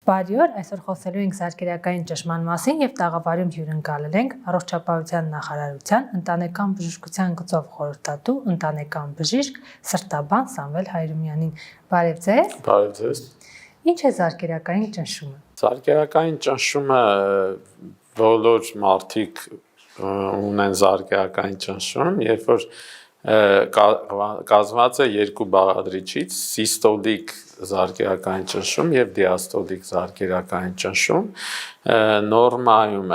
Բարի օր, այսօր խոսելու ենք զարկերակային ճնշման մասին եւ տաղավարում հյուրընկալել ենք Առողջապահության նախարարության ընտանեկան բժշկության գծով խորհրդատու ընտանեկան բժիշկ Սրտաբան Սամվել Հայրումյանին։ Բարև ձեզ։ Բարև ձեզ։ Ինչ է զարկերակային ճնշումը։ Զարկերակային ճնշումը բոլոր մարդիկ ունեն զարկերակային ճնշում, երբ որ կազմված է երկու բաղադրիչից՝ սիստոլիկ զարկերակային ճնշում եւ դիաստոլիկ զարկերակային ճնշում, նորմայում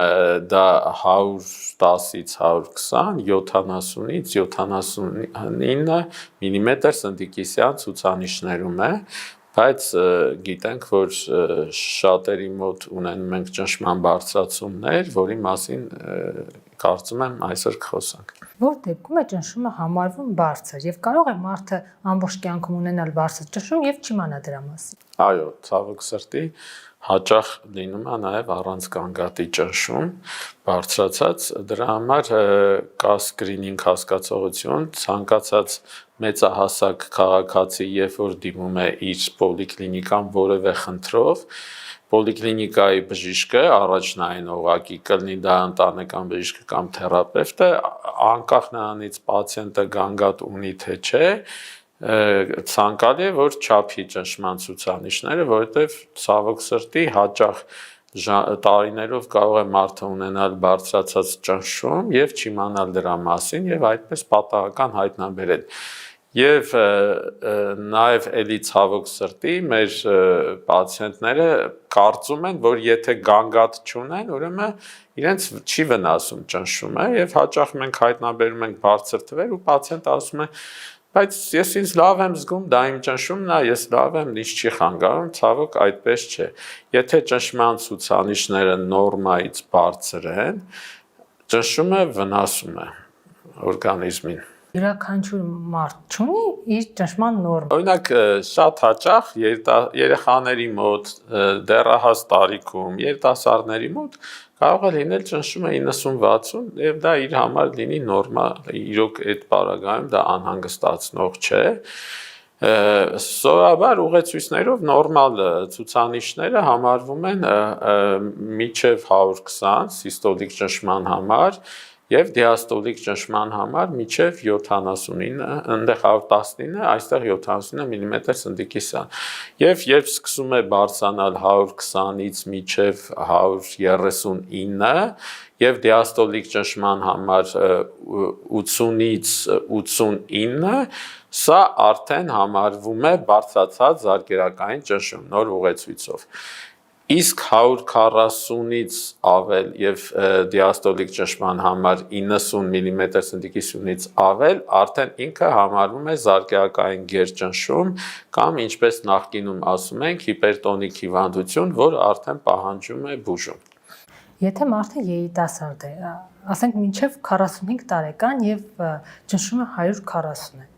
դա 110-ից 120, 70-ից 79 մմ սնդիկիսյան ցուցանիշներում է, բայց գիտենք, որ շատերի մոտ ունենում ենք ճնշման բարձրացումներ, որի մասին կարծում եմ այսօր կխոսանք։ Որ դեպքում է ճնշումը համարվում բարձր եւ կարող է մարդը ամբողջ կյանքում ունենալ բարձր ճնշում եւ չիմանա դրա մասին։ Այո, ցավոք սրտի հաճախ լինում է նաև առանց գանգատի ճնշում բարձրացած, դրա համար կա սկրինինգ հասկացողություն, ցանկացած մեծահասակ քաղաքացի, երբ որ դիմում է իր պոլիկլինիկան որևէ խնդրով, պոլիկլինիկայի բժիշկը առաջնային օղակի կլինի դա ընտանեկան բժիշկը կամ թերապևտը, անկախ նրանից պացիենտը գանգատ ունի թե չէ, ցանկալի է որ չափի ճնշման ցուցանիշները, որովհետև ցավոք սրտի հաճախ տարիներով կարող է մարդը ունենալ բարձրացած ճնշում եւ չիմանալ դրա մասին եւ այդպես պատահական հայտնաբերել։ Եվ նաև էլի ցավոք սրտի մեր պացիենտները կարծում են, որ եթե գանգատ չունեն, ուրեմն իրենց չի վնասում ճնշումը եւ հաճախ մենք հայտնաբերում ենք բարձր թվեր ու պացիենտը ասում է, բայց ես ինձ լավ եմ զգում, դա իմ ճնշումն է, ես լավ եմ, ինչ չի խանգարում, ցավոք այդպես չէ։ Եթե ճնշման ցուցանիշները նորմայից բարձր են, ճնշումը վնասում է օրգանիզմին։ Յուրաքանչյուր մարդ ունի իր ճնշման նորմ։ Օրինակ շատ հաճախ երեխաների մոտ, դեռահաս տարիքում, երիտասարդների մոտ կարող է լինել ճնշումը 90-60 եւ դա իր համար լինի նորմալ, իրոք այդ պարագայում դա անհանգստացնող չէ։ Սովորաբար ուղեցույցներով նորմալ ցուցանիշները համարվում են մինչև 120 սիստոլիկ ճնշման համար եւ դիաստոլիկ ճնշման համար մինչև 79, այնտեղ 119, այստեղ 79 մմ սնդիկիսյան։ Եվ երբ սկսում է բարձրանալ 120-ից մինչև 139 եւ դիաստոլիկ ճնշման համար 80-ից 89, սա արդեն համարվում է բարձրացած զարկերակային ճնշում նոր ուղեցույցով։ Իսկ 140-ից ավել եւ դիաստոլիկ ճնշման համար 90 մմ սնդիկիսյունից ավել արդեն ինքը համարվում է զարկերակային գերճնշում կամ ինչպես նախկինում ասում ենք հիպերտոնիկ հիվանդություն, որ արդեն պահանջում է բուժում։ Եթե մարդը երիտասարդ է, ասենք մինչև 45 տարեկան եւ ճնշումը 140 է,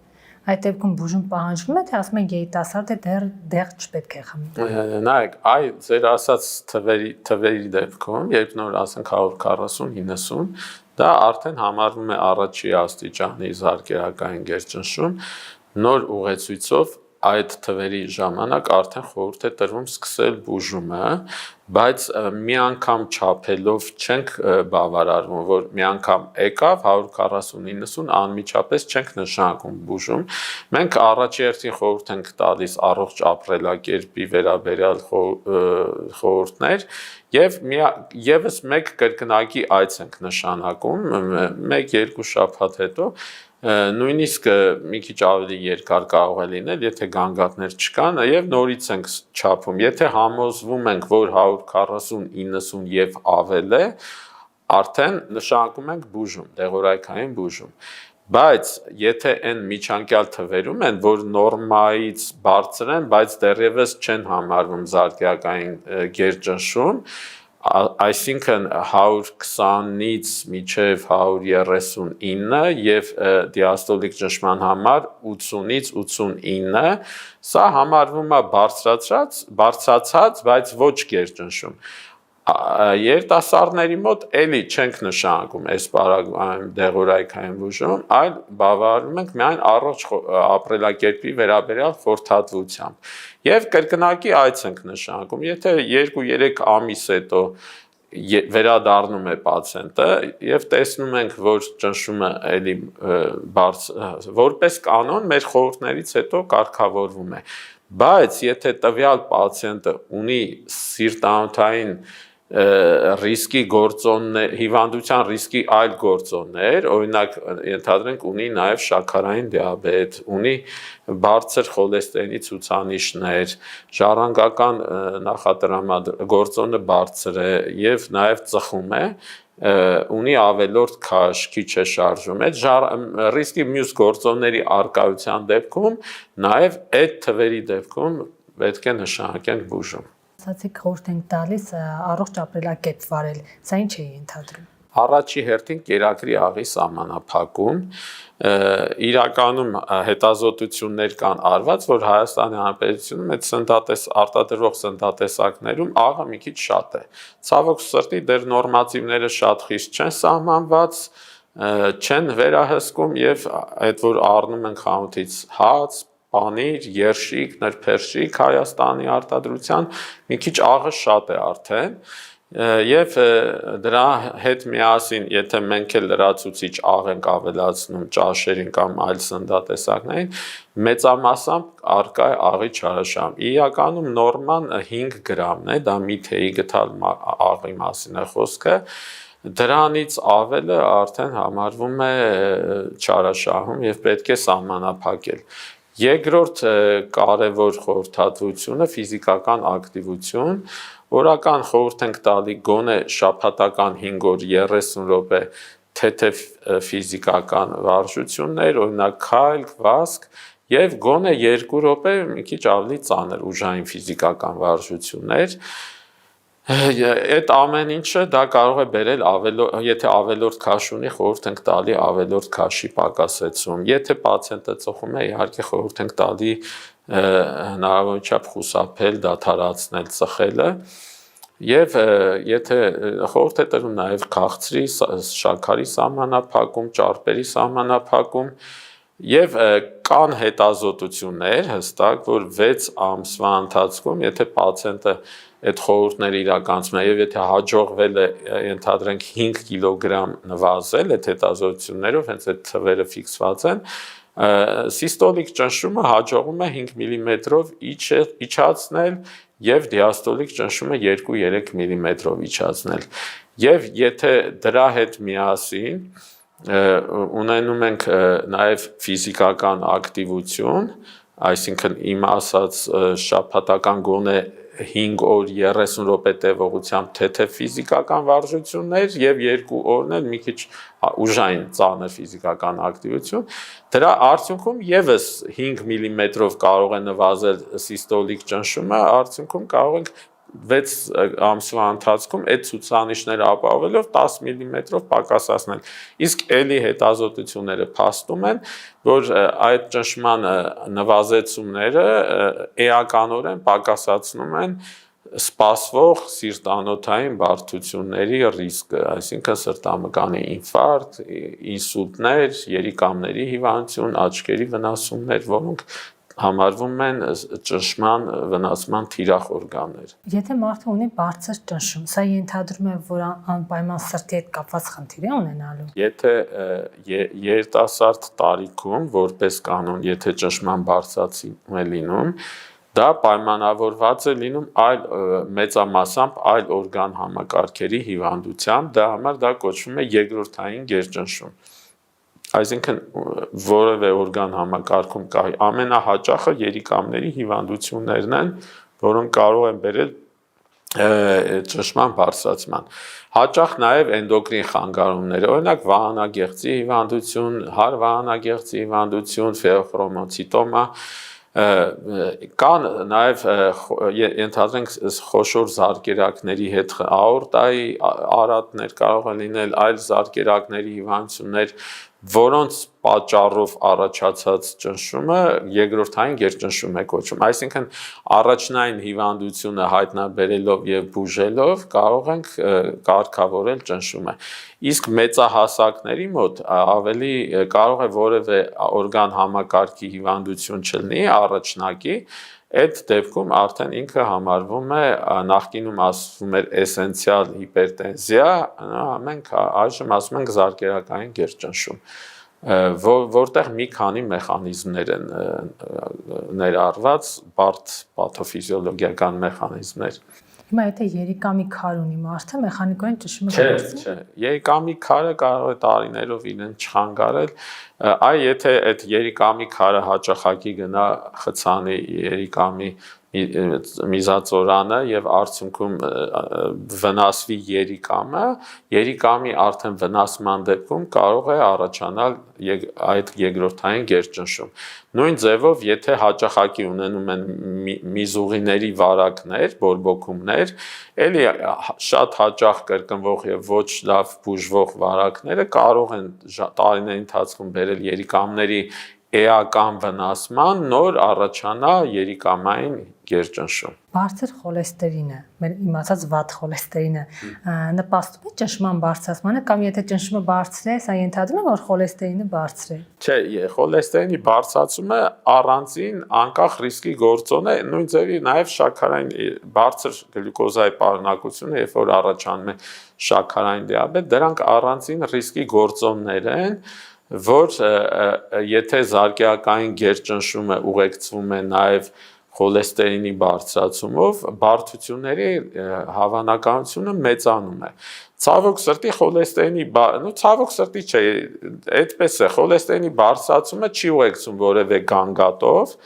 այդ դեպքում բուժում պահանջվում է, թե ասում են երիտասարդ է դեռ չպետք է խմի։ Նայեք, այ ձեր ասած թվերի դեպքում, երբ նոր ասենք 140-90, դա արդեն համարվում է առաջի աստիճանի զարկերակային գերճնշում, նոր ուղեցույցով այդ թվերի ժամանակ արդեն խորհուրդ է տրվում սկսել բուժումը, բայց մի անգամ չափելով չենք բավարարվում, որ մի անգամ եկավ 140-90 անմիջապես չենք նշանակում բուժում։ Մենք առաջերտին խորհուրդ ենք տալիս առողջ ապրելակերպի վերաբերյալ խորհուրդներ եւ եւս մեկ կրկնակի այց ենք նշանակում 1-2 շաբաթ հետո նույնիսկ մի քիչ ավելի երկար կարող է լինել, եթե գանգատներ չկան, եւ նորից ենք չափում։ Եթե համոզվում ենք, որ 140-90 եւ ավել է, արդեն նշանակում ենք բուժում, դեղորայքային բուժում։ Բայց եթե այն միջանկյալ թվերում են, որ նորմայից բարձր են, բայց դեռևս չեն համարվում զարկերակային գերճնշում, այսինքն 120-ից մինչև 139 եւ դիաստոլիկ ճնշման համար 80-ից 89, սա համարվում է բարձրացած, բայց ոչ գերճնշում։ Երիտասարդների մոտ էլի չենք նշանակում այս պարագայում դեղորայքային բուժում, այլ բավարարում ենք միայն առողջ ապրելակերպի վերաբերյալ խորհրդատվությամբ։ Եվ կրկնակի այց ենք նշանակում, եթե 2-3 ամիս հետո վերադառնում է պացիենտը եւ տեսնում ենք, որ ճնշումը էլի որպես կանոն մեր խորհուրդներից հետո կարգավորվում է։ Բայց եթե տվյալ պացիենտը ունի սիրտանոթային ռիսկի գործոններ, հիվանդության ռիսկի այլ գործոններ, օրինակ ենթադրենք ունի նաև շաքարային դիաբետ, ունի բարձր խոլեստերինի ցուցանիշներ, ժառանգական նախատրամագործոնը բարձր է եւ նաև ծխում է, ունի ավելորդ քաշ, քիչ է շարժում, այդ ռիսկի մյուս գործոնների արկայության դեպքում նաև այդ թվերի դեպքում պետք է նշանակենք բուժում։ Ասացիք խորհուրդ ենք տալիս առողջ ապրելակերպ վարել, սա ինչ է ենթադրում։ Առաջի հերթին կերակրի աղի սահմանափակում, իրականում հետազոտություններ կան արված, որ Հայաստանի Հանրապետությունում այդ արտադրող սննդատեսակներում աղը մի քիչ շատ է։ Ցավոք սրտի դեռ նորմատիվները շատ խիստ չեն սահմանված, չեն վերահսկում եւ այդ որ առնում են խանութից հաց, պանիր, երշիկ, նրբերշիկ Հայաստանի արտադրության, մի քիչ աղը շատ է արդեն, եւ դրա հետ միասին, եթե մենք էլ լրացուցիչ աղ ենք ավելացնում ճաշերին կամ այլ սննդատեսակներին, մեծամասամբ արկա է աղի չարաշահում։ Իրականում նորման 5 գրամն է, դա մի թեյի գթալ աղի մասին է խոսքը, դրանից ավելը արդեն համարվում է չարաշահում եւ պետք է սահմանափակել։ Երկրորդ կարևոր խորհրդատվությունը ֆիզիկական ակտիվություն, օրական խորհուրդ ենք տալի գոնե շաբաթական 5 օր 30 րոպե թեթև ֆիզիկական վարժություններ, օրինակ քայլ, վազք եւ գոնե 2 րոպե մի քիչ ավելի ծանր ուժային ֆիզիկական վարժություններ։ Այդ ամեն ինչը դա կարող է բերել եթե ավելորդ քաշ ունի, խորհուրդ ենք տալի ավելորդ քաշի պակասեցում։ Եթե պացիենտը ծխում է, իհարկե խորհուրդ ենք տալի հնարավորինչափ խուսափել, դադարեցնել ծխելը։ Եվ եթե խորհուրդ է տրվում նաև քաղցրի, շաքարի սահմանափակում, ճարպերի սահմանափակում, եւ կան հետազոտություններ հստակ, որ 6 ամսվա ընթացքում, եթե պացիենտը այդ խորհուրդները իրականացնում է եւ եթե հաջողվել է ենթադրենք 5 կիլոգրամ նվազել այդ հետազոտություններով, հենց այդ թվերը ֆիքսված են, սիստոլիկ ճնշումը հաջողվում է 5 մմ-ով իջացնել եւ դիաստոլիկ ճնշումը 2-3 մմ-ով իջացնել։ Եվ եթե դրա հետ միասին ունենում ենք նաև ֆիզիկական ակտիվություն, այսինքն իմ ասած շաբաթական գոնե 5 օր 30 րոպե տևողությամբ թեթև ֆիզիկական վարժություններ եւ 2 օրն էլ մի քիչ ուժային ծանր ֆիզիկական ակտիվություն, դրա արդյունքում եւս 5 մմ-ով կարող է նվազել սիստոլիկ ճնշումը, արդյունքում կարող ենք 6 ամսվա ընթացքում այդ ցուցանիշները ապահովելով 10 մմ-ով պակասացնել։ Իսկ ելի հետազոտությունները փաստում են, որ այդ ճնշման նվազեցումները էականորեն պակասացնում են սպասվող սիրտանոթային բարդությունների ռիսկը, այսինքն սրտամկանի ինֆարկտ, ինսուլտներ, երիկամների հիվանդություն, աչքերի վնասումներ, որոնք համարվում են ճնշման վնասման թիրախ օրգաններ։ Եթե մարդը ունի բարձր ճնշում, սա ենթադրում է, որ անպայման սրտի հետ կապված խնդիր է ունենալու։ Եթե երիտասարդ տարիքում, որպես կանոն, եթե ճնշման բարձրացում է լինում, դա պայմանավորված է լինում այլ մեծամասամբ այլ օրգան համակարգերի հիվանդությամբ, դա համար դա կոչվում է երկրորդային գերճնշում։ Այսինքն որևէ օրգան համակարգում կա ամենահաճախը երիկամների հիվանդություններն են, որոնք կարող են բերել ճնշման բարձրացման։ Հաճախ նաև էնդոկրին խանգարումներ, օրինակ վահանագեղձի հիվանդություն, հարվահանագեղձի հիվանդություն, ֆեոխրոմոցիտոմա, կան նաև ենթադրենք խոշոր զարկերակների հետ աորտայի արատներ կարող են լինել, այլ զարկերակների հիվանդություններ, որոնց պատճառով առաջացած ճնշումը երկրորդային գերճնշում է կոչվում։ Այսինքն առաջնային հիվանդությունը հայտնաբերելով եւ բուժելով կարող ենք կարգավորել ճնշումը։ Իսկ մեծահասակների մոտ ավելի կարող է որևէ օրգան համակարգի հիվանդություն չլինի առաջնակի, այդ դեպքում արդեն ինքը համարվում է նախկինում ասվում էր էսենցիալ հիպերտենզիա, մենք այժմ ասում ենք զարկերակային գերճնշում, որտեղ մի քանի մեխանիզմներ են ներառված, բարդ պաթոֆիզիոլոգիական մեխանիզմներ։ Հիմա եթե երիկամի քար ունի մարդը, մեխանիկորեն ճնշումը կգործի։ Չէ, երիկամի քարը կարող է տարիներով իրեն չխանգարել, այ եթե այդ երիկամի քարը հաճախակի գնա խցանի երիկամի միզածորանը եւ արդյունքում վնասվի երիկամի արդեն վնասման դեպքում կարող է առաջանալ այդ երկրորդային գերճնշում։ Նույն ձևով, եթե հաճախակի ունենում են միզուղիների վարակներ, բորբոքումներ, էլի շատ հաճախ կրկնվող եւ ոչ լավ բուժվող վարակները կարող են տարիների ընթացքում բերել երիկամների էական վնասման, նոր առաջանա երիկամային գերճնշում։ Բարձր խոլեստերինը, մեր իմացած վատ խոլեստերինը նպաստում է ճնշման բարձրացմանը կամ եթե ճնշումը բարձր է, սա ենթադրում է, որ խոլեստերինը բարձր է։ Չէ, խոլեստերինի բարձրացումը առանձին անկախ ռիսկի գործոն է, նույն ձևի նաև շաքարային բարձր գլյուկոզայի պարունակությունը, երբ որ առաջանում է շաքարային դիաբետ, դրանք առանձին ռիսկի գործոններ են, որ եթե զարկերակային գերճնշումը ուղեկցվում է նաև խոլեստերինի բարձրացումով, բարդությունների հավանականությունը մեծանում է։ Ցավոք սրտի խոլեստերինի, ցավոք սրտի չէ, այդպես է, խոլեստերինի բարձրացումը չի ուղեկցում որևէ գանգատով,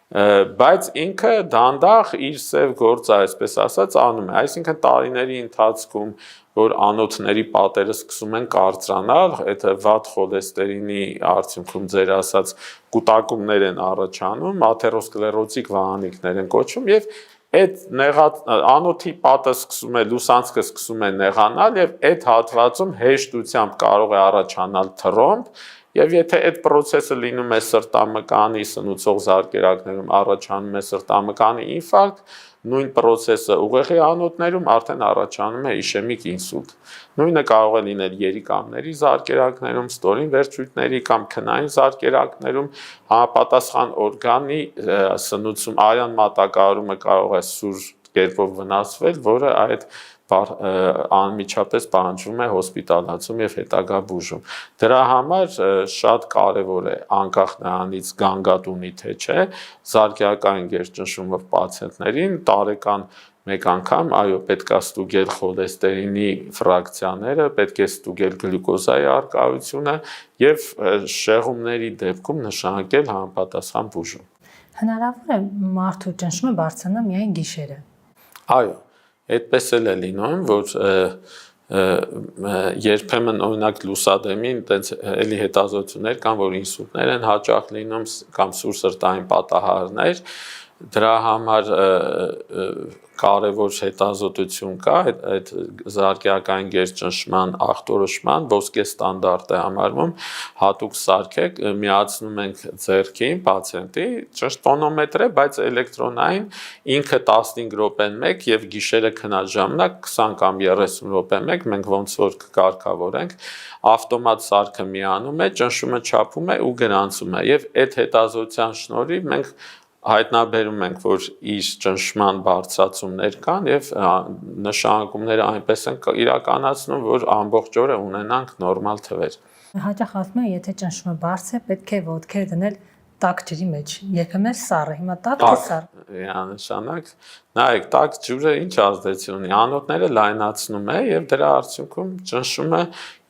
բայց ինքը դանդաղ իր սև գործը, այսպես ասած, անում է, այսինքն տարիների ընթացքում, որ անոթների պատերը սկսում են կարծրանալ, այդ վատ խոլեստերինի արդյունքում ձեր ասած կուտակումներ են առաջանում, աթերոսկլերոտիկ վահանիկներ են կոչվում եւ այդ անոթի պատը սկսում է, լուսանցքը սկսում է նեղանալ եւ այդ հատվածում հեշտությամբ կարող է առաջանալ թռոմբ եւ եթե այդ process-ը լինում է սրտամկանի սնուցող զարկերակներում առաջանում է սրտամկանի ինֆարկտ, նույն process-ը ուղեղի անոթներում արդեն առաջանում է իշեմիկ ինսուլտ։ Նույնը կարող է լինել երիկամների զարկերակներում, ստորին վերջույթների կամ քնային զարկերակներում, համապատասխան օրգանի սնուցում արյան մատակարարումը կարող է սուր կերպով վնասվել, որը այդ անմիջապես պահանջվում է հոսպիտալացում եւ հետագա բուժում։ Դրա համար շատ կարեւոր է անկախ նրանից գանգատ ունի թե չէ, զարկերակային գերճնշումով պացիենտներին տարեկան մեկ անգամ, այո, պետք է ստուգել խոլեստերինի ֆրակցիաները, պետք է ստուգել գլյուկոզայի առկայությունը եւ շեղումների դեպքում նշանակել համապատասխան բուժում։ Հնարավոր է մարդու ճնշումը բարձրանա միայն գիշերը։ Այո, այդպես էլ է լինում, որ երբեմն օրինակ լուսադեմին տենց էլի հետազոտություններ կան, որ ինսուլտներ են հաճախ լինում կամ սուր սրտային պատահարներ, դրա համար կարևոր հետազոտություն կա այդ զարկերակային գերճնշման ախտորոշման ոսկե ստանդարտ է համարվում, հատուկ սարք է, միացնում ենք ձեռքին պացիենտի, ճնշտոնոմետր է, բայց էլեկտրոնային, ինքը 15 րոպեն 1 եւ գիշերը քնած ժամանակ 20 կամ 30 րոպե 1 մենք ոնց որ կկարգավորենք, ավտոմատ սարքը միանում է, ճնշումը չափում է ու գրանցում է եւ այդ հետազոտության շնորհիվ մենք հայտնաբերում ենք, որ իր ճնշման բարձրացումներ կան եւ նշանակումները այնպես են իրականացնում, որ ամբողջ օրը ունենանք նորմալ թվեր։ Հաճախ ասում են, եթե ճնշումը բարձր է, պետք է ոտքերը դնել տաք ջրի մեջ։ Երբեմն սառը, հիմա տաք է սառ։ Նշանակ, նայեք, տաք ջուրը ինչ ազդեցություն ունի, անոթները լայնացնում է եւ դրա արդյունքում ճնշումը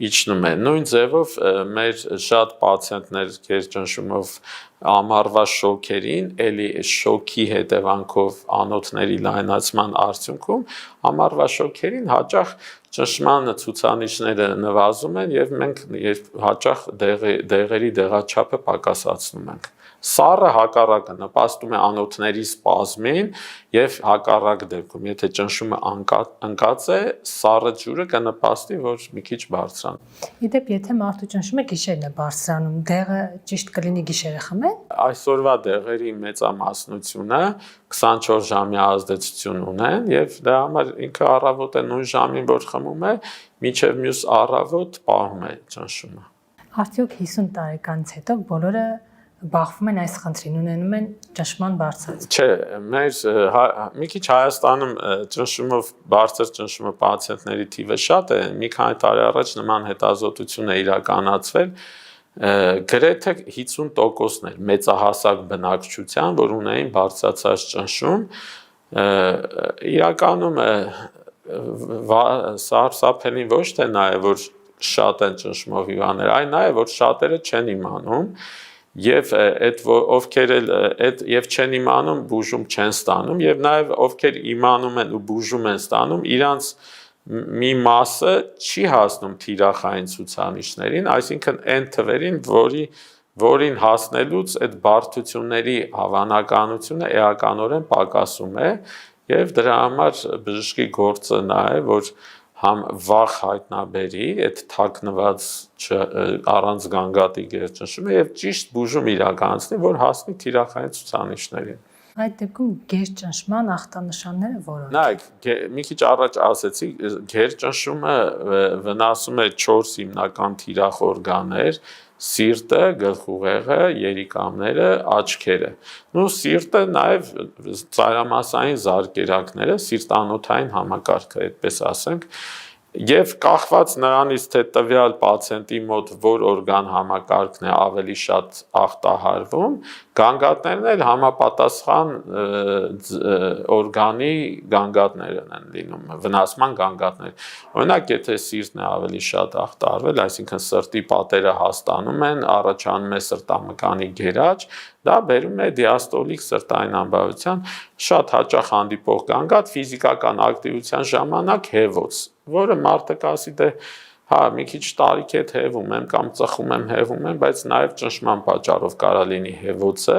իջնում է։ Նույն ձևով մեր շատ պացիենտներ գերճնշումով ամառվա շոկերին, էլի շոկի հետևանքով անոթների լայնացման արդյունքում ամառվա շոկերին հաճախ ճնշման ցուցանիշները նվազում են եւ մենք հաճախ դեղերի դեղաչափը պակասացնում ենք։ Սառը հակառակը նպաստում է անոթների սպազմին եւ հակառակ դեպքում, եթե ճնշումը ընկած է, սառը ջուրը կնպաստի, որ մի քիչ բարձրանա։ Իդեպ, եթե մարդու ճնշումը գիշերն է բարձրանում, դեղը ճիշտ կլինի գիշերը խմել։ Այսօրվա դեղերի մեծամասնությունը 24 ժամյա ազդեցություն ունեն եւ դրա համար ինքը առավոտ է նույն ժամին, որ խմում է, մինչեւ մյուս առավոտ պահում է ճնշումը։ Արդյոք 50 տարեկանից հետո բոլորը բախվում են այս խնդրին, ունենում են ճնշման բարձրացում։ Չէ, մի քիչ Հայաստանում ճնշումով բարձր ճնշումը պացիենտների թիվը շատ է, մի քանի տարի առաջ նման հետազոտություն է իրականացվել, գրեթե 50%-ներ մեծահասակ բնակչության, որ ունեին բարձրացած ճնշում, իրականում սարսափելին ոչ թե նա է, որ շատ են ճնշումով հիվանդներ, այլ նա է, որ շատերը չեն իմանում եւ այդ ովքեր էլ եւ չեն իմանում, բուժում չեն ստանում եւ նաեւ ովքեր իմանում են ու բուժում են ստանում, իրանց մի մասը չի հասնում թիրախային ցուցանիշներին, այսինքն այն թվերին, որին հասնելուց այդ բարդությունների հավանականությունը էականորեն պակասում է եւ դրա համար բժշկի գործը նա է, որ համ վախ հայտնաբերի այդ թաքնված առանց գանգատի գերճնշումը եւ ճիշտ բուժում իրականացնի, որ հասնի թիրախային ցուցանիշներին։ Այդ դեպքում գերճնշման ախտանշանները որոնք։ Նայեք, մի քիչ առաջ ասեցի, գերճնշումը վնասում է 4 հիմնական թիրախ օրգաններ՝ սիրտը, գլխուղեղը, երիկամները, աչքերը։ Նու սիրտը նաև ծայրամասային զարկերակները, սիրտանոթային համակարգը, այդպես ասենք, եւ կախված նրանից, թե տվյալ պացիենտի մոտ որ օրգան համակարգն է ավելի շատ ախտահարվում, գանգատներն էլ համապատասխան օրգանի գանգատներն են լինում, վնասման գանգատներ։ Օրինակ, եթե սիրտն է ավելի շատ ախտահարվել, այսինքն սրտի պատերը հաստանում են, առաջանում է սրտամկանի գերաճ, դա բերում է դիաստոլիկ սրտային անբավության շատ հաճախ հանդիպող գանգատ ֆիզիկական ակտիվության ժամանակ հեվոց, որը մարդը կասի դե հա մի քիչ տարիք է հեվում եմ կամ ծխում եմ հեվում եմ, բայց նաև ճնշման պատճառով կարա լինի հեվոցը,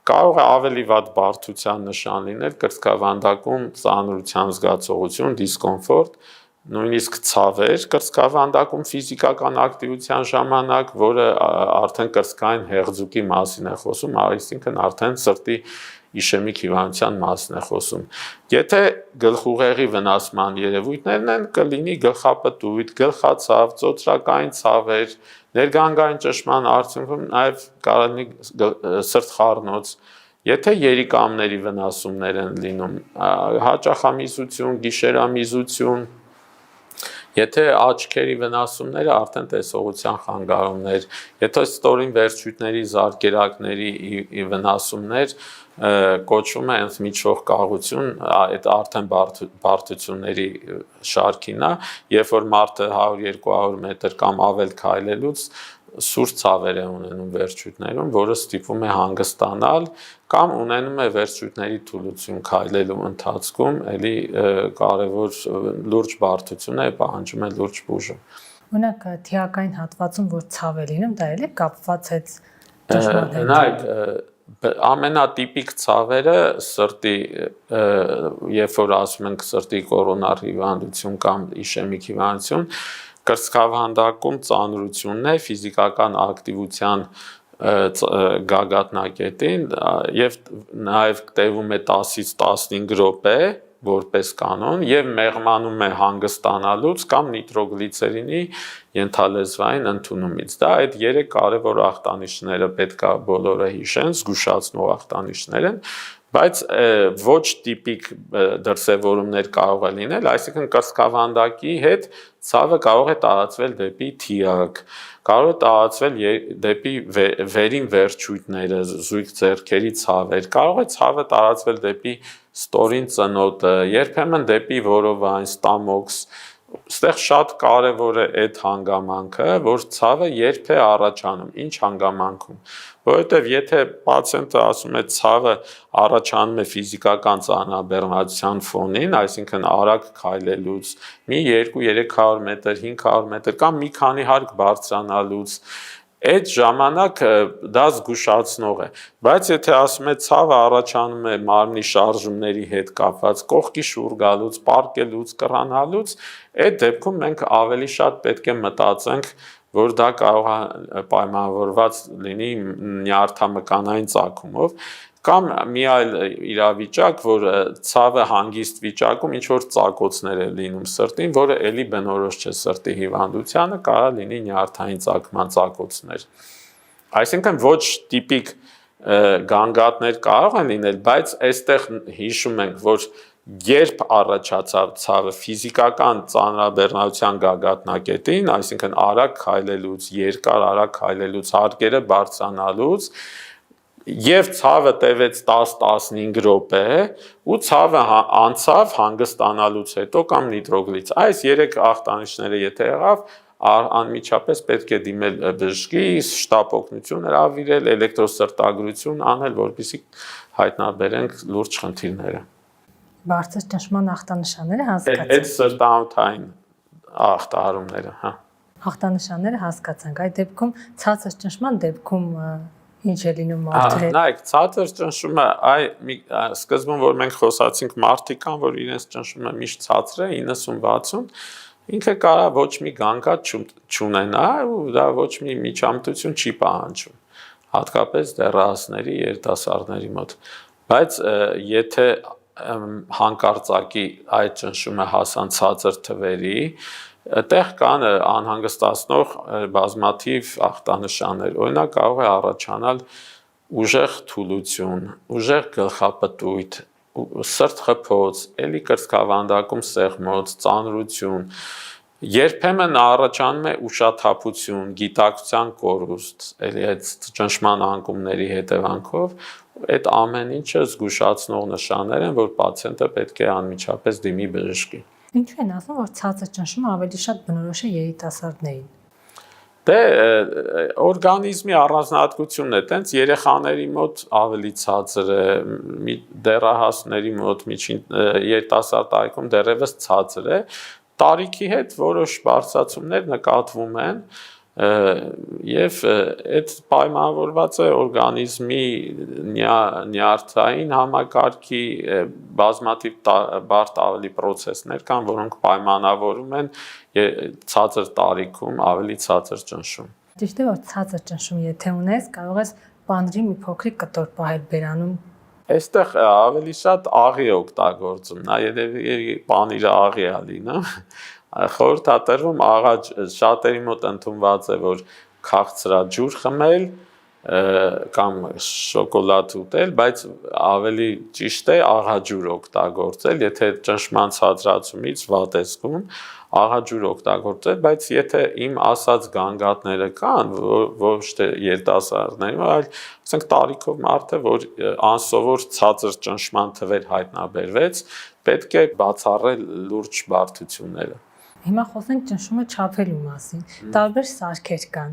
կարող է ավելի վատ բարդության նշան լինել կրծքավանդակում ծանրության զգացողություն, դիսկոմֆորտ, նույնիսկ ցավեր կրծքավանդակում ֆիզիկական ակտիվության ժամանակ, որը արդեն կրծքային հեղձուկի մասին է խոսում, այսինքն արդեն սրտի իշեմիկ հիվանդության մասին է խոսում։ Եթե գլխուղեղի վնասման երևույթներն են, կլինի գլխապտույտ, գլխացավ, ծոծրակային ցավեր, ներգանգային ճնշման արդյունքում նաև կարող լինի սրտխառնոց։ Եթե երիկամների վնասումներ են լինում, հաճախամիզություն, գիշերամիզություն, եթե աչքերի վնասումները արդեն տեսողության խանգարումներ, եթե ստորին վերջույթների զարկերակների վնասումներ կոչվում է ընդմիջող կաղություն, այդ արդեն բարդությունների շարքին է, երբ որ մարդը 100-200 մետր կամ ավել քայլելուց սուր ցավեր է ունենում վերջույթներում, որը ստիպում է հանգստանալ կամ ունենում է վերջույթների թուլություն քայլելու ընթացքում, էլի կարևոր լուրջ բարդություն է, պահանջում է լուրջ բուժում։ Օրինակ թիակային հատվածում որ ցավ է լինում, դա էլի կապված է ճնշման հետ։ Նայեք, ամենատիպիկ ցավերը սրտի, երբ որ ասում ենք սրտի կորոնար հիվանդություն կամ իշեմիկ հիվանդություն, կրծքավանդակում ծանրությունն է ֆիզիկական ակտիվության գագաթնակետին եւ նաեւ տևում է 10-ից 15 րոպե որպես կանոն եւ մեղմանում է հանգստանալուց կամ նիտրոգլիցերինի ենթալեզվային ընդունումից։ Դա այդ 3 կարևոր ախտանիշները պետք է բոլորը հիշեն, զգուշացնող ախտանիշներ են, բայց ոչ տիպիկ դրսևորումներ կարող է լինել, այսինքն կրծքավանդակի հետ ցավը կարող է տարածվել դեպի թիակ, կարող է տարածվել դեպի վերին վերջույթները, զույգ ձեռքերի ցավեր, կարող է ցավը տարածվել դեպի ստորին ծնոտը, երբեմն դեպի որովայն, ստամոքս, Ստեղ շատ կարևոր է այդ հանգամանքը, որ ցավը երբ է առաջանում, ինչ հանգամանքում, որովհետև եթե պացիենտը ասում է ցավը առաջանում է ֆիզիկական ծանրաբեռնվածության ֆոնին, այսինքն արագ քայլելուց, մի 200-300 մետր, 500 մետր կամ մի քանի հարկ բարձրանալուց, այդ ժամանակ դա զգուշացնող է, բայց եթե ասում է ցավը առաջանում է մարմնի շարժումների հետ կապված, կողքի շուռ գալուց, պառկելուց, կռանալուց, այդ դեպքում մենք ավելի շատ պետք է մտածենք, որ դա կարող է պայմանավորված լինի նյարդամկանային ծագումով, կամ մի այլ իրավիճակ, որ ցավը հանգիստ վիճակում ինչ որ ծակոցներ է լինում սրտին, որը էլի բնորոշ չէ սրտի հիվանդությանը, կարող է լինի նյարդային ծագման ծակոցներ։ Այսինքն ոչ տիպիկ գանգատներ կարող են լինել, բայց այստեղ հիշում ենք, որ երբ առաջացավ ցավը ֆիզիկական ծանրաբեռնության գագաթնակետին, այսինքն արագ քայլելուց, երկար արագ քայլելուց, հարկերը բարձրանալուց, եւ ցավը տևեց 10-15 րոպե ու ցավը անցավ հանգստանալուց հետո կամ նիտրոգլից։ Այս 3 ախտանիշները եթե եղավ, անմիջապես պետք է դիմել բժշկի, շտապ օգնություն հրավիրել, էլեկտրոսրտագրություն անել, որպեսզի հայտնաբերենք լուրջ խնդիրները։ Բարձր ճնշման ախտանշանները հասկացանք։ Այդ սրտանոթային ախտահարումները, հա։ Ախտանշանները հասկացանք։ Այդ դեպքում ցածր ճնշման դեպքում ինչ է լինում մարդու հետ։ Նայեք, ցածր ճնշումը, սկզբում որ մենք խոսացինք մարդիկ կան, որ իրենց ճնշումը միշտ ցածր է, 90-60, ինքը կարող ոչ մի գանգատ չունենա ու դա ոչ մի միջամտություն չի պահանջում, հատկապես դեռահասների, երիտասարդների մոտ։ Բայց եթե հանկարծակի այդ ճնշումը հասան ցածր թվերի, այդտեղ կան անհանգստացնող բազմաթիվ ախտանշաններ, օրինակ կարող է առաջանալ ուժեղ թուլություն, ուժեղ գլխապտույտ, սրտխփոց, էլի կրծքավանդակում սեղմոց, ծանրություն, երբեմն առաջանում է ուշաթափություն, գիտակցության կորուստ, էլի այդ ճնշման անկումների հետևանքով, այդ ամեն ինչը զգուշացնող նշաններ են, որ պացիենտը պետք է անմիջապես դիմի բժշկի։ Ինչու են ասում, որ ցածր ճնշումը ավելի շատ բնորոշ է երիտասարդներին։ Դե օրգանիզմի առանձնահատկությունն է, տենց երեխաների մոտ ավելի ցածր է, դեռահասների մոտ, միջին երիտասարդ տարիքում դեռևս ցածր է, տարիքի հետ որոշ բարձրացումներ նկատվում են, եւ այդ պայմանավորված է օրգանիզմի նյարդային համակարգի բազմաթիվ բարդ ավելի պրոցեսներ կան, որոնք պայմանավորում են ցածր տարիքում ավելի ցածր ճնշում։ Ճիշտ է, որ ցածր ճնշում եթե ունես, կարող ես պանրի մի փոքրիկ կտոր պահել բերանում։ Այստեղ ավելի շատ աղի է օգտագործում, նա երևի պանիրը աղի է լինում։ Խորհրդատրվում աղաջ շատերի մոտ ընդունված է, որ քաղցրաջուր խմել կամ շոկոլադ ուտել, բայց ավելի ճիշտ է աղաջուր օգտագործել, եթե ճնշման ցածրացումից վատ է զգում, աղաջուր օգտագործել, բայց եթե իմ ասած գանգատները կան, ոչ թե երիտասարդների, այլ ասենք տարիքով մարդը, որ անսովոր ցածր ճնշման թվեր հայտնաբերվեց, պետք է բացառել լուրջ բարդությունները։ Հիմա խոսենք ճնշումը չափելու մասին։ Տարբեր սարքեր կան։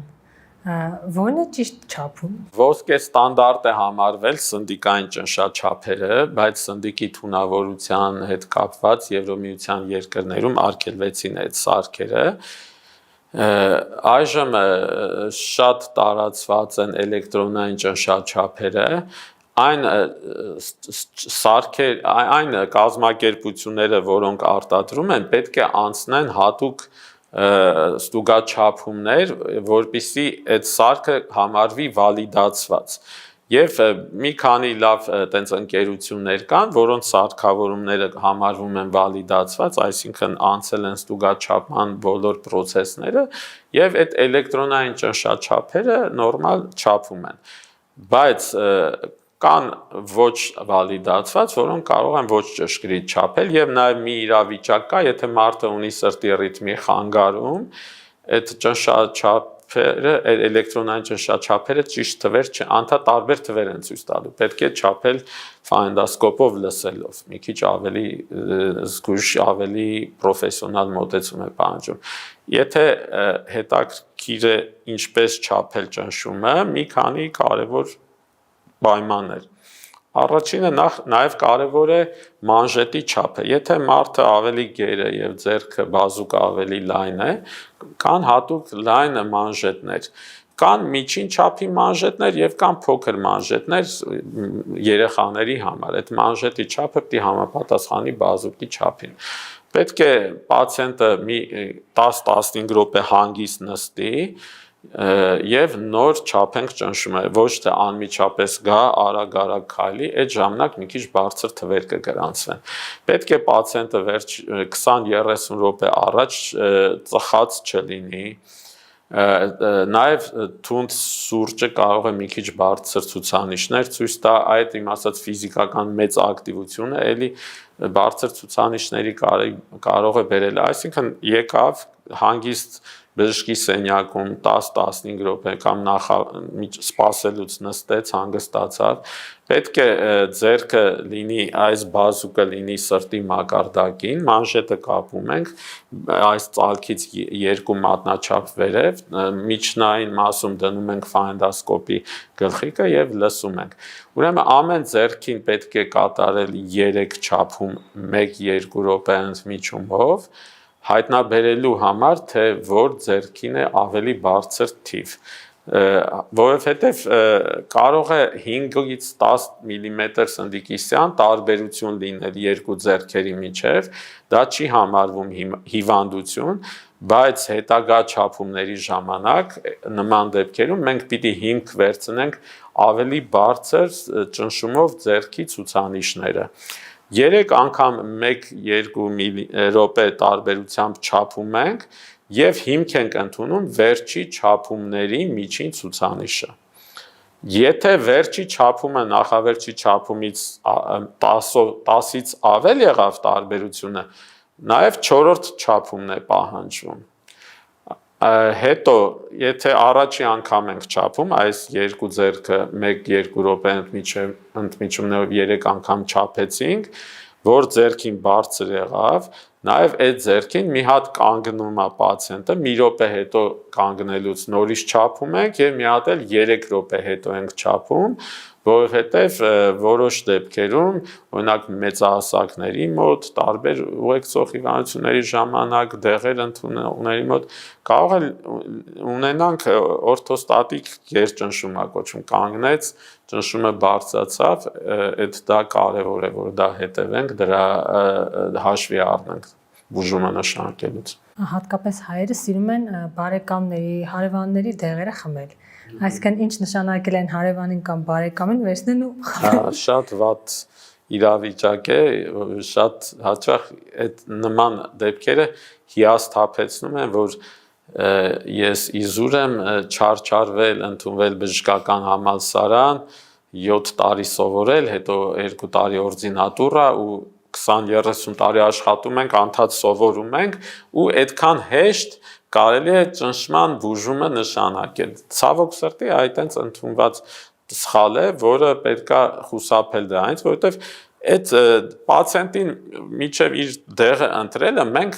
Որն է ճիշտ չափում։ Ոսկե ստանդարտ է համարվել սնդիկային ճնշաչափերը, բայց սնդիկի թունավորության հետ կապված Եվրոմիության երկրներում արգելվեցին այդ սարքերը։ Այժմ շատ տարածված են էլեկտրոնային ճնշաչափերը, այն կազմակերպությունները, որոնք արտադրում են, պետք է անցնեն հատուկ ստուգաչափումներ, որպեսզի այդ սարքը համարվի վալիդացված։ Եվ մի քանի լավ տենց ընկերություններ կան, որոնց սարքավորումները համարվում են վալիդացված, այսինքն անցել են ստուգաչափման բոլոր process-ները, եւ այդ էլեկտրոնային ճնշաչափերը նորմալ չափում են։ Բայց կան ոչ վալիդացված, որոնք կարող են ոչ ճշգրիտ չափել եւ նաեւ մի իրավիճակ կա, եթե մարդը ունի սրտի ռիթմի խանգարում, այդ ճնշաչափերը, էլեկտրոնային ճնշաչափերը ճիշտ թվեր չեն, անդադար թվեր են ցույց տալու, պետք է չափել ֆայնդասկոպով լսելով, մի քիչ ավելի զգույշ, ավելի պրոֆեսիոնալ մոտեցում է պահանջում։ Եթե հետաքրքիր է ինչպես չափել ճնշումը, մի քանի կարևոր պայմաններ։ Առաջինը նաև կարևոր է մանժետի չափը։ Եթե մարդը ավելի գեր է եւ ձեռքը բազուկը ավելի լայն է, կան հատուկ լայն մանժետներ։ կան միջին չափի մանժետներ եւ կան փոքր մանժետներ երեխաների համար։ Այդ մանժետի չափը պիտի համապատասխանի բազուկի չափին։ Պետք է պացիենտը մի 10-15 րոպե հանգիստ նստի եւ նոր չափենք ճնշումը, ոչ թե անմիջապես գա արագ քայլի, այդ ժամանակ մի քիչ բարձր թվեր կգրանցվեն։ Պետք է պացիենտը վերջ 20-30 րոպե առաջ ծխած չլինի, նաև թունդ սուրճը կարող է մի քիչ բարձր ցուցանիշներ ցույց տա, այդ իմ ասած ֆիզիկական մեծ ակտիվությունը էլի բարձր ցուցանիշների կարող է բերել, այսինքն եկավ հանգիստ բժշկի սենյակում 10-15 րոպե կամ սպասելուց նստեց, հանգստացավ, պետք է ձեռքը լինի, այս բազուկը լինի սրտի մակարդակին, մանժետը կապում ենք, այս ծալքից 2 մատնաչափ վերև, միջնային մասում դնում ենք ֆայնդասկոպի գլխիկը եւ լսում ենք։ Ուրեմն ամեն ձեռքին պետք է կատարել 3 չափում 1-2 րոպե ընդմիջումով, հայտնաբերելու համար, թե որ ձեռքին է ավելի բարձր թիվ, որովհետև կարող է 5-ից 10 մմ սնդիկիսյան տարբերություն լինել երկու ձեռքերի միջև, դա չի համարվում հիվանդություն, բայց հետագա չափումների ժամանակ նման դեպքերում մենք պիտի հիմք վերցնենք ավելի բարձր ճնշումով ձեռքի ցուցանիշները։ 3 անգամ 1-2 րոպե տարբերությամբ չափում ենք եւ հիմք ենք ընդունում վերջի չափումների միջին ցուցանիշը։ Եթե վերջի չափումը նախավերջի չափումից 10-ից ավել եղավ տարբերությունը, նաեւ 4-րդ չափումն է պահանջվում։ Հետո, եթե առաջի անգամ ենք չափում, այս երկու ձեռքը 1-2 րոպե ընդմիջումներով 3 անգամ չափեցինք, որ ձեռքին բարձր եղավ, նաև այդ ձեռքին մի հատ կանգնում է պացիենտը, մի րոպե հետո կանգնելուց նորից չափում ենք եւ մի հատ էլ 3 րոպե հետո ենք չափում, որովհետև որոշ դեպքերում, օրինակ մեծահասակների մոտ, տարբեր ուղեկցող հիվանդությունների ժամանակ, դեղեր ընդունողների մոտ կարող է ունենանք օրթոստատիկ գերճնշում կոչվում, կանգնեց, ճնշումը բարձրացավ, այդ դա կարևոր է, որ դա հետևենք, դրա հաշվի առնենք բուժումը նշանակելուց։ Հատկապես հայերը սիրում են բարեկամների, հարևանների դեղերը խմել։ Այսինքն ինչ նշանակել են հարևանին կամ բարեկամին վերցնեն ու խմել։ Շատ վատ իրավիճակ է, շատ հաճախ այդ նման դեպքերը հիասթափեցնում են, որ ես իզուր եմ չարչարվել, ընդունվել բժշկական համալսարան, 7 տարի սովորել, հետո 2 տարի օրդինատուրա ու 20-30 տարի աշխատում ենք, անդադ սովորում ենք ու այդքան հեշտ կարելի է ճնշման բուժումը նշանակել։ Ցավոք սրտի այդ այնց ընդունված սխալ է, որը պետքա խուսափել դրանից, որովհետև այդ պացիենտին միջև իր դեղը ընտրելը մենք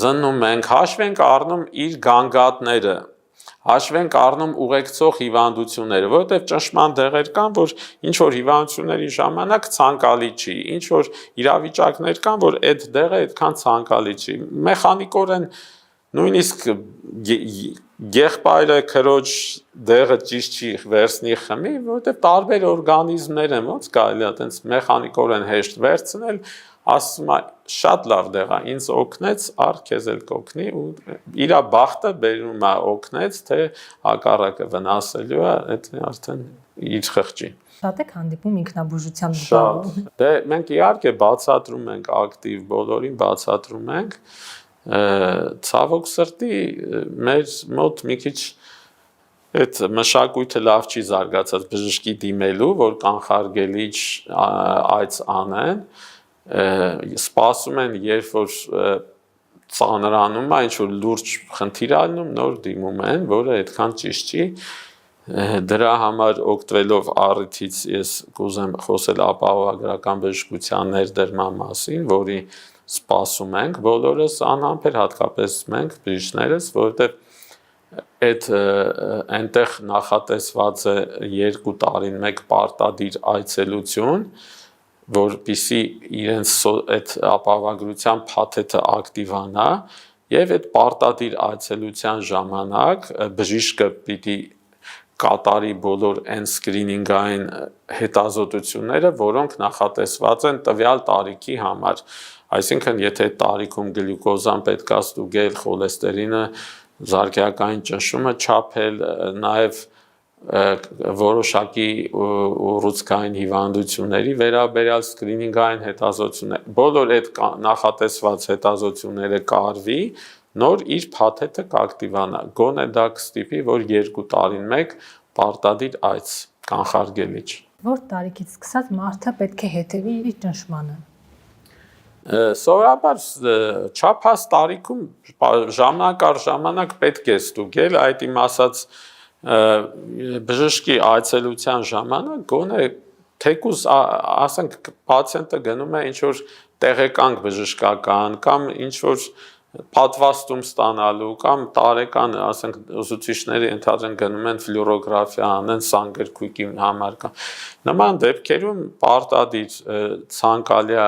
զննում ենք, հաշվի ենք առնում իր գանգատները, հաշվի ենք առնում ուղեկցող հիվանդությունները, որովհետև ճնշման դեղեր կան, որ ինչ որ հիվանդությունների ժամանակ ցանկալի չի, ինչ որ իրավիճակներ կան, որ այդ դեղը այդքան ցանկալի չի։ Մեխանիկորեն նույնիսկ եղբայրը քրոջ դեղը ճիշտ չի վերցնի խմի, որովհետև տարբեր օրգանիզմներ են, ոնց կարելի է այտենց մեխանիկորեն հեշտ վերցնել, ասում է շատ լավ դեղ է, ինձ օգնեց, առ քեզ էլ կօգնի ու իր բախտը բերում է օգնեց, թե հակառակը վնասելու է, այդ արդեն իր խղճի։ Շատ եք հանդիպում ինքնաբուժությամբ զբաղվող։ Դե մենք իհարկե բացատրում ենք ակտիվ, բոլորին բացատրում ենք, ցավոք սրտի մեր մոտ մի քիչ այդ մշակույթը լավ չի զարգացած բժշկի դիմելու, որ կանխարգելիչ այց անեն, սպասում են, երբ որ ծանրանում է, ինչ որ լուրջ խնդիր ալնում, նոր դիմում են, որը այդքան ճիշտ չի։ Դրա համար օգտվելով առիթից ես կուզեմ խոսել ապահովագրական բժշկության ներդրման մասին, որի սպասում ենք բոլորս անհամբեր, հատկապես մենք բժիշկներս, որովհետև այդ այնտեղ նախատեսված է 2 տարին մեկ պարտադիր այցելություն, որպեսզի իրենց այդ ապահովագրության փաթեթը ակտիվանա, եւ այդ պարտադիր այցելության ժամանակ բժիշկը պիտի կատարի բոլոր այն սկրինինգային հետազոտությունները, որոնք նախատեսված են տվյալ տարիքի համար։ Այսինքն, եթե տարիքում գլյուկոզան պետք է ստուգել, խոլեստերինը, զարկերակային ճնշումը չափել, նաև որոշակի ուռուցքային հիվանդությունների վերաբերյալ սկրինինգային հետազոտություններ, բոլոր այդ նախատեսված հետազոտությունները կարվի, նոր իր փաթեթը կակտիվանա, գոնե դա կստիպի, որ 2 տարին մեկ պարտադիր այց կանխարգելիչ։ Որ տարիքից սկսած մարդը պետք է հետևի իր ճնշմանը։ Սովորաբար չափած տարիքում ժամանակ առ ժամանակ պետք է ստուգել, այդ իմ ասած բժշկի այցելության ժամանակ գոնե թեկուզ ասենք պացիենտը գնում է ինչ որ տեղեկանք բժշկական կամ ինչ որ պատվաստում ստանալու կամ տարեկան ասենք ուսուցիչների ընդհանրեն գնում են ֆլյուորոգրաֆիա անեն սանգերքույկի համար կամ նման դեպքերում պարտադիր ցանկալի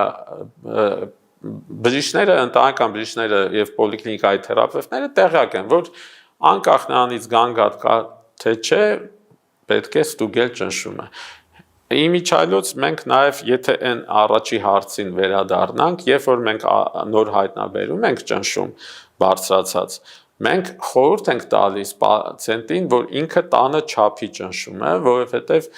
բժիշկները, ընտանեկան բժիշկները եւ պոլիկլինիկայի թերապևտները տեղյակ են, որ անկախ նրանից գանգատ կա թե չէ, պետք է ստուգել ճնշումը։ Իմիջիայլոց մենք նաև եթե այն առաջի հարցին վերադառնանք, երբ որ մենք նոր հայտնաբերում ենք ճնշում բարձրացած, մենք խորհուրդ ենք տալիս պացիենտին, որ ինքը տանը չափի ճնշումը, որովհետև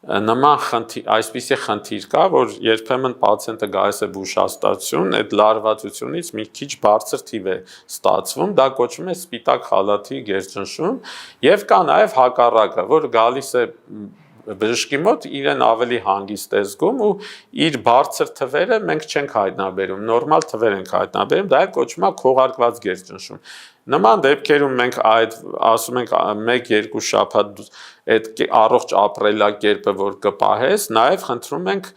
նման այսպիսի խնդիր կա, որ երբեմն պացիենտը գալիս է բուժհաստատություն, այդ լարվածությունից մի քիչ բարձր թիվ է ստացվում, դա կոչվում է սպիտակ խալաթի գերճնշում, եւ կա նաեւ հակառակը, որ գալիս է բժշկի մոտ իրեն ավելի հանգիստ է զգում ու իր բարձր թվերը մենք չենք հայտնաբերում, նորմալ թվեր ենք հայտնաբերում, դա կոչվում է քողարկված գերճնշում։ Նման դեպքերում մենք այդ ասում ենք 1-2 շաբաթ այդ առողջ ապրելակերպը որ կպահես, նաև խնդրում ենք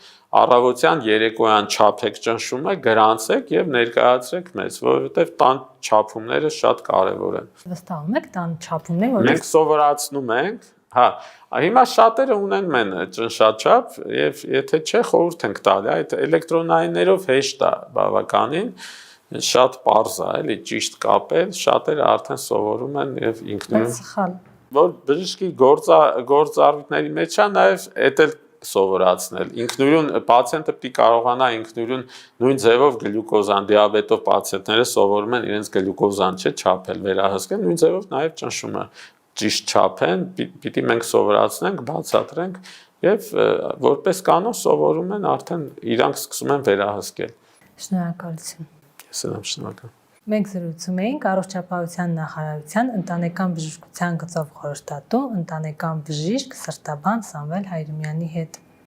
առավոտյան երեկոյան չափեք ճնշումը, գրանցեք եւ ներկայացրեք մեզ, որովհետեւ տան չափումները շատ կարեւոր են։ Վստահում եք տան չափումները, որ մենք սովորացնում ենք, հա, հիմա շատերը ունեն մեն ճնշաչափ եւ եթե չէ խորհուրդ ենք տալի, այդ էլեկտրոնայիններով հեշտ է բավականին շատ պարզ է, էլի ճիշտ կապել, շատերը արդեն սովորում են եւ ինքնուրույն սխալ որ բժշկի գործառույթների մեջ է նաեւ էդ սովորացնել ինքնուրույն պացիենտը պիտի կարողանա ինքնուրույն նույն ձևով գլյուկոզան դիաբետով պացիենտները սովորում են իրենց գլյուկոզան չէ չափել վերահսկել նույն ձևով նաեւ ճնշումը ճիշտ չափեն պիտի մենք սովորացնենք բացատրենք եւ որպես կանոն սովորում են արդեն իրանք սկսում են վերահսկել Շնորհակալություն Ես եմ շնորհակալ Մենք զրուցում էինք Առողջապահության նախարարության ընտանեկան բժշկության գծով խորհրդատու ընտանեկան բժիշկ սրտաբան Սամվել Հայրումյանի հետ